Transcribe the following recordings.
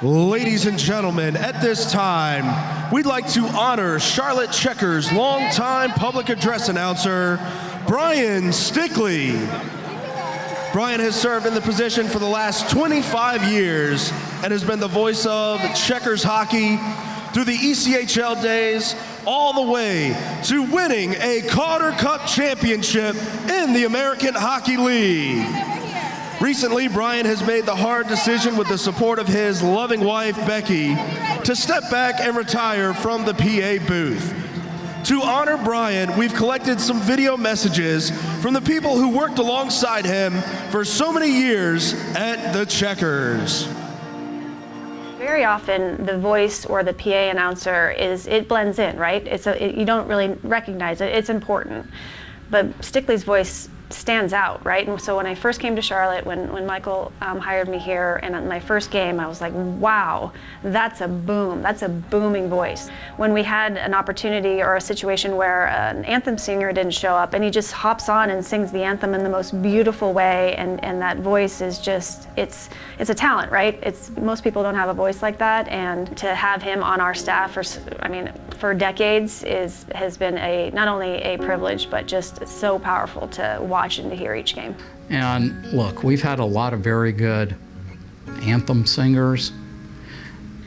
Ladies and gentlemen, at this time, we'd like to honor Charlotte Checkers' longtime public address announcer, Brian Stickley. Brian has served in the position for the last 25 years and has been the voice of Checkers hockey through the ECHL days all the way to winning a Calder Cup championship in the American Hockey League. Recently, Brian has made the hard decision with the support of his loving wife, Becky, to step back and retire from the PA booth. To honor Brian, we've collected some video messages from the people who worked alongside him for so many years at the Checkers. Very often, the voice or the PA announcer it blends in, right? You don't really recognize it. It's important. But Stickley's voice stands out, right? And so when I first came to Charlotte, when Michael hired me here, and in my first game, I was like, wow, that's a booming voice. When we had an opportunity or a situation where an anthem singer didn't show up, and he just hops on and sings the anthem in the most beautiful way, and that voice is just, it's a talent, right? Most people don't have a voice like that, and to have him on our staff for decades has been not only a privilege, but just so powerful to watch and to hear each game. And look, we've had a lot of very good anthem singers,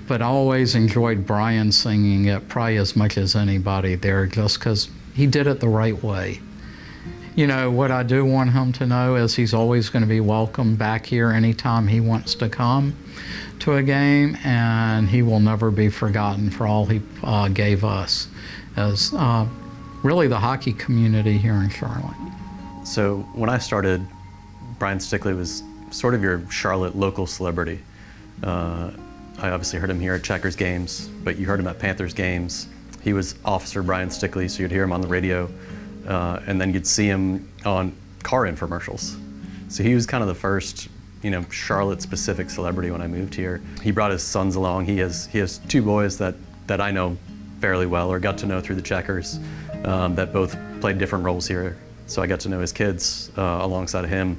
but I always enjoyed Brian singing it probably as much as anybody there, just because he did it the right way. You know, what I do want him to know is he's always going to be welcome back here anytime he wants to come to a game, and he will never be forgotten for all he gave us as really the hockey community here in Charlotte. So when I started, Brian Stickley was sort of your Charlotte local celebrity. I obviously heard him here at Checkers games, but you heard him at Panthers games. He was Officer Brian Stickley, so you'd hear him on the radio, and then you'd see him on car infomercials. So he was kind of the first, Charlotte-specific celebrity when I moved here. He brought his sons along. He has two boys that I know fairly well, or got to know through the Checkers, that both played different roles here. So I got to know his kids alongside of him.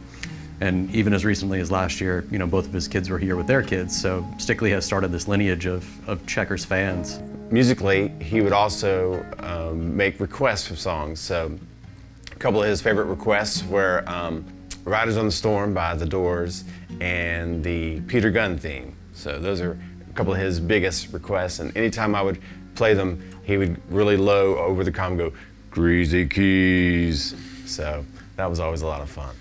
And even as recently as last year, both of his kids were here with their kids. So Stickley has started this lineage of Checkers fans. Musically, he would also make requests for songs. So a couple of his favorite requests were Riders on the Storm by The Doors and the Peter Gunn theme. So those are a couple of his biggest requests. And anytime I would play them, he would really low over the comm go, "Greasy Keys." So that was always a lot of fun.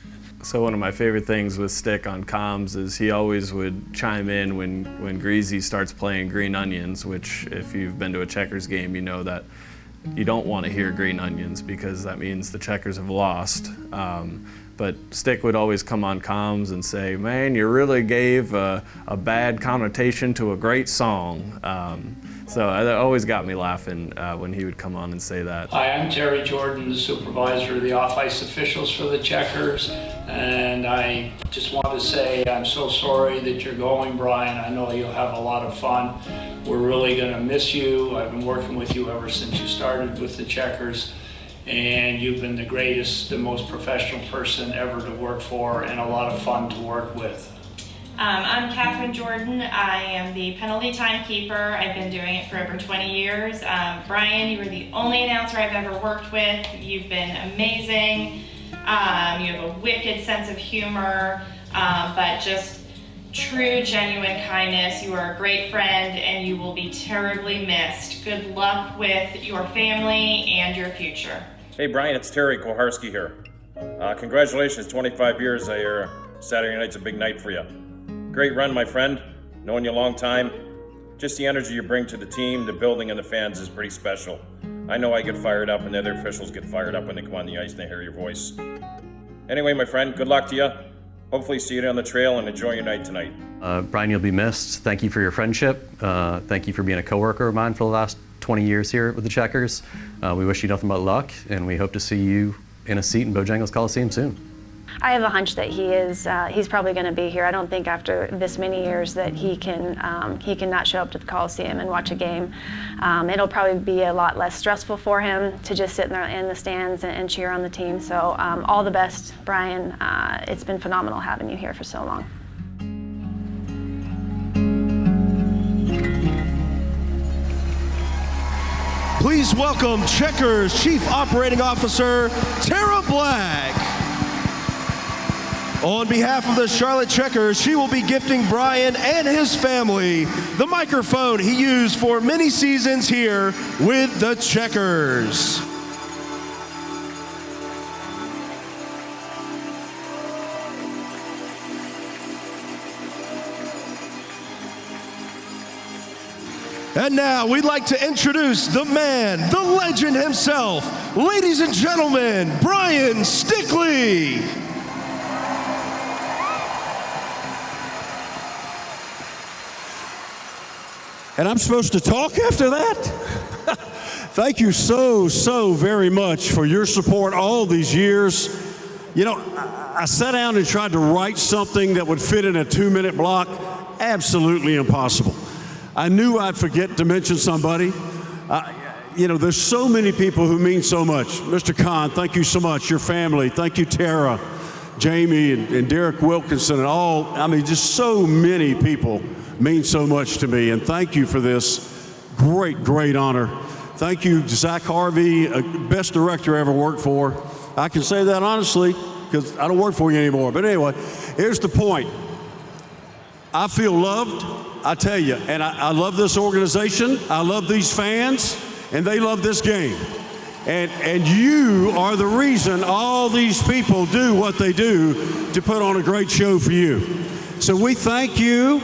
So one of my favorite things with Stick on comms is he always would chime in when Greasy starts playing Green Onions, which if you've been to a Checkers game, you know that you don't want to hear Green Onions because that means the Checkers have lost. But Stick would always come on comms and say, "Man, you really gave a bad connotation to a great song." So that always got me laughing when he would come on and say that. Hi, I'm Terry Jordan, the supervisor of the off-ice officials for the Checkers, and I just want to say I'm so sorry that you're going, Brian. I know you'll have a lot of fun. We're really going to miss you. I've been working with you ever since you started with the Checkers, and you've been the greatest, the most professional person ever to work for, and a lot of fun to work with. I'm Catherine Jordan. I am the penalty timekeeper. I've been doing it for over 20 years. Brian, you were the only announcer I've ever worked with. You've been amazing. You have a wicked sense of humor, but just true, genuine kindness. You are a great friend, and you will be terribly missed. Good luck with your family and your future. Hey Brian, it's Terry Koharski here. Congratulations, 25 years here. Saturday night's a big night for you. Great run, my friend. Knowing you a long time. Just the energy you bring to the team, the building, and the fans is pretty special. I know I get fired up, and the other officials get fired up when they come on the ice and they hear your voice. Anyway, my friend, good luck to you. Hopefully see you on the trail and enjoy your night tonight. Brian, you'll be missed. Thank you for your friendship. Thank you for being a coworker of mine for the last 20 years here with the Checkers. We wish you nothing but luck, and we hope to see you in a seat in Bojangles Coliseum soon. I have a hunch that he's probably going to be here. I don't think after this many years that he can not show up to the Coliseum and watch a game. It'll probably be a lot less stressful for him to just sit in the stands and cheer on the team. So all the best, Brian. It's been phenomenal having you here for so long. Please welcome Checkers Chief Operating Officer, Tara Black. On behalf of the Charlotte Checkers, she will be gifting Brian and his family the microphone he used for many seasons here with the Checkers. And now we'd like to introduce the man, the legend himself, ladies and gentlemen, Brian Stickley. And I'm supposed to talk after that? Thank you so very much for your support all these years. You know, I sat down and tried to write something that would fit in a 2-minute block. Absolutely impossible. I knew I'd forget to mention somebody. You know, there's so many people who mean so much. Mr. Kahn, thank you so much. Your family, thank you, Tara, Jamie, and Derek Wilkinson, and all. I mean, just so many people mean so much to me, and thank you for this great honor. Thank you, Zach Harvey, best director I ever worked for. I can say that honestly, because I don't work for you anymore. But anyway, here's the point. I feel loved, I tell you, and I love this organization, I love these fans, and they love this game. And you are the reason all these people do what they do to put on a great show for you. So we thank you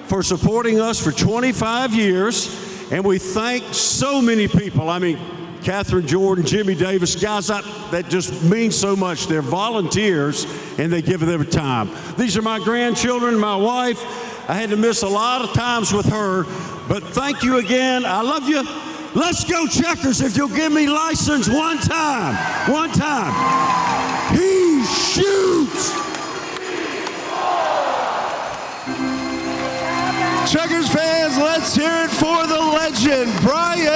for supporting us for 25 years, and we thank so many people. I mean, Catherine Jordan, Jimmy Davis, guys that just mean so much. They're volunteers, and they give it their time. These are my grandchildren, my wife. I had to miss a lot of times with her, but thank you again. I love you. Let's go Checkers if you'll give me license one time. One time. He shoots. Checkers fans, let's hear it for the legend, Brian